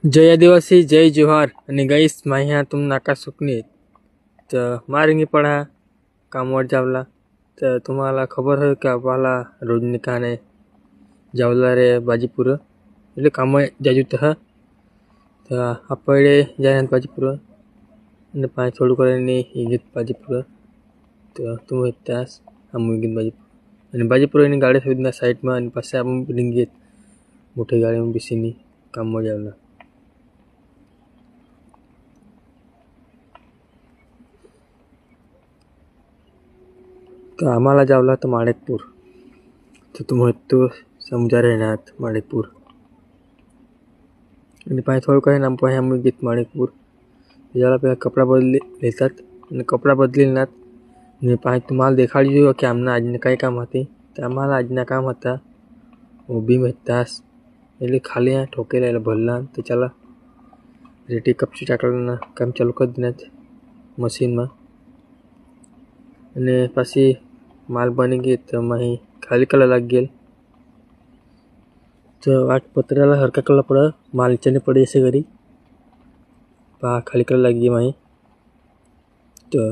जय आदिवासी जय जोहार आणि गाईस माह्या तुम नाका सुकणी तर मारेंगे पडा कामवर जावला तर तुम्हाला खबर है का वाला रोज निकाने जावला रे बाजीपुर એટલે કામ જાજુ તો આપણે જાય બાજીપુર અને પાંચ થોડું કરીને ગીત બાજીપુર તો તું ત્યાસ આમ ગીત બાજીપુર અને બાજીપુર એની ગાડી સુધીના સાઈડમાં અને પાસે આમ ગીત મોટી ગાડીમાં બેસીને કામમાં જાવલા तो आम्हाला जावला तर माणिकपूर तो तुम तो समजा रहनात माणिकपूर आणि पाय थोडं काही नाम पाय आम्ही गीत माणिकपूर ज्याला पहिला कपडा बदली लेतात आणि कपडा बदलीनात आणि पाय तुम्हाला देखाडी जो की आमना આજને કઈ કામ હતી તો આम्हाला આજના કામ હતા ઊભી મહેતાસ એટલે ખાલી આ ઠોકેલા ભલ્લા તો ચાલા રેટી કપચી ટાકલાના કામ ચાલુ કરી દીધા મશીનમાં અને પછી माल बनी गई तो मही खाली कलर लग गया तो वाट पत्र्याला हरका कलर पड़ा माल नीचे नहीं पड़ी ऐसे करी पा खाली कलर लग गई मही तो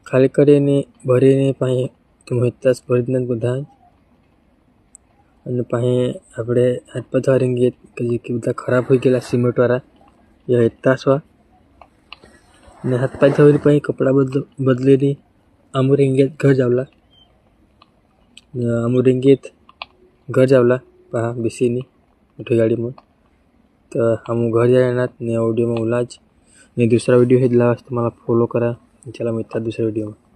खाली करे ने भरी ने पाए तुम इतास भरी दिन बधा અને પાહે આપણે હાથ પધારેંગે કે બધા ખરાબ હોઈ ગયેલા સિમેન્ટ વાળા એ હેતાસવા ને હાથ પાય ધોરી પાહે કપડા બદલીને अमुरिंगेत घर जावला अमुरिंगेत घर जावला पहा बिसीनी मोठी गाड़ी में तो हम घर जाना ने ऑडियो में उलाज ने दूसरा वीडियो है तुम्हारा फॉलो करा चला मिलता दूसरे वीडियो में।